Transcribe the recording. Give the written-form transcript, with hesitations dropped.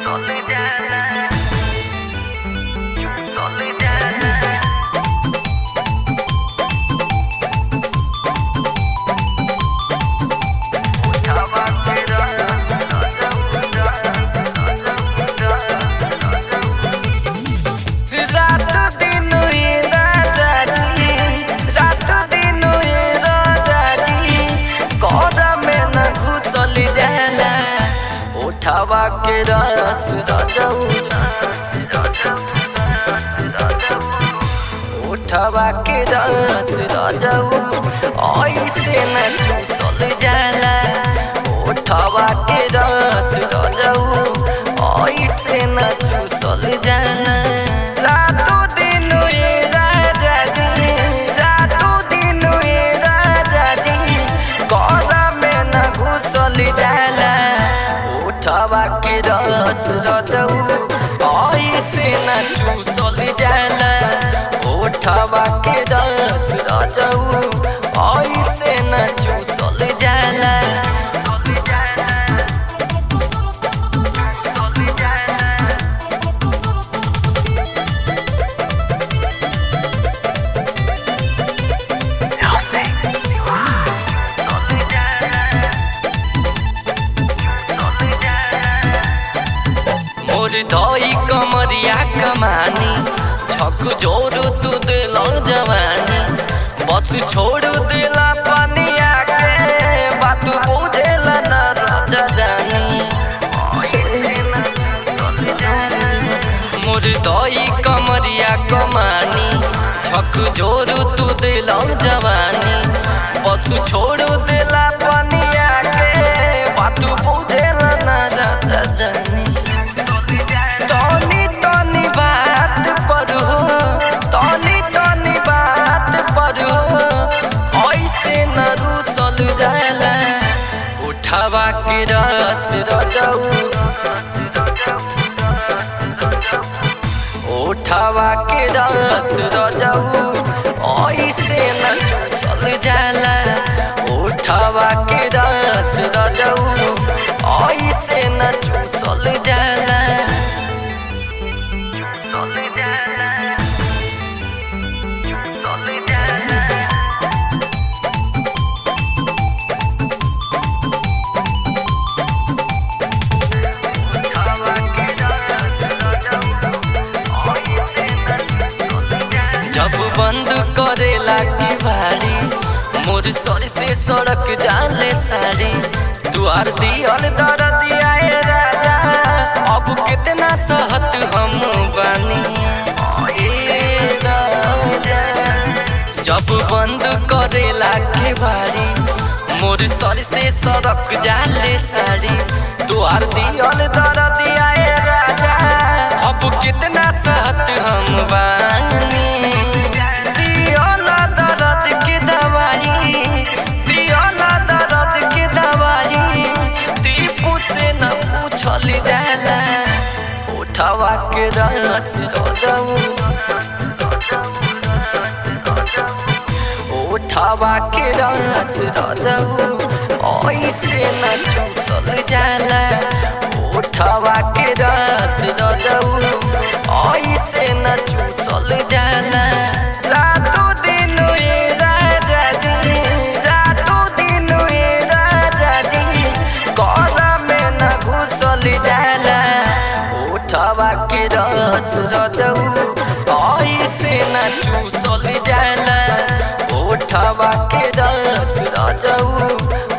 चले जाना चले जाना उठावा तेरा रात दिन ये राजा जी रात दिन ये राजा जी कोरा में न घुसल जाला उठावा के रस राजाऊ उठावा के रस राजाऊ ऐसे न चूसल जाला उठावा के रस राजाऊ ऐसे न चूसल जाला रातों दिन ये राजा जी रातों दिन ये राजा जी कोरा में न घुसल जाला उठावा के रस राजाऊ ऐसे न चूसल जाला उठावा के रस राजाऊ ऐसे न चूसल जाला धोई कमरिया कमानी छक जोड़ तू दिल जवानी बस छोड़ दिला पनिया के बात बुझेला न राजा जानी मोर धोई कमरिया कमानी छक जोड़ तू दिल जवानी बस छोड़ दिला पनिया के बात बुझेला न राजा जानी तनी बात पर तनी बात पर ऐसे न रूसल जाला उठावा के रस राजाऊ उठावा के रस राजाऊ ऐसे न चूसल जाला उठावा के रस राजाऊ ऐसे न चूसल जाला चले जाना चले जाना जब बंद करेला की भारी मोर सर से सड़क जाले साड़ी दुआर दियल दर दिया राजा अब कितना सहत हम बानी जब बंद करेला के बारी मोर सर से सड़क जाले साड़ी दुआर दियल दर दिया राजा अब कितना सहत हम बानी दियल दर्द के दवाई दियल दर्द के दवाई दीपू से न पूछल जाला उठावा के रस राजाऊ उठावा के रस राजाऊ ऐसे न चूसल जाला उठावा के रस राजाऊ ऐसे न चूसल जाला रातों दिन ये राजा जी रातों दिन ये राजा जी कोरा में न घुसल जाला उठावा के रस राजाऊ ऐसे न चूसल जाला उठावा के रस राजाऊ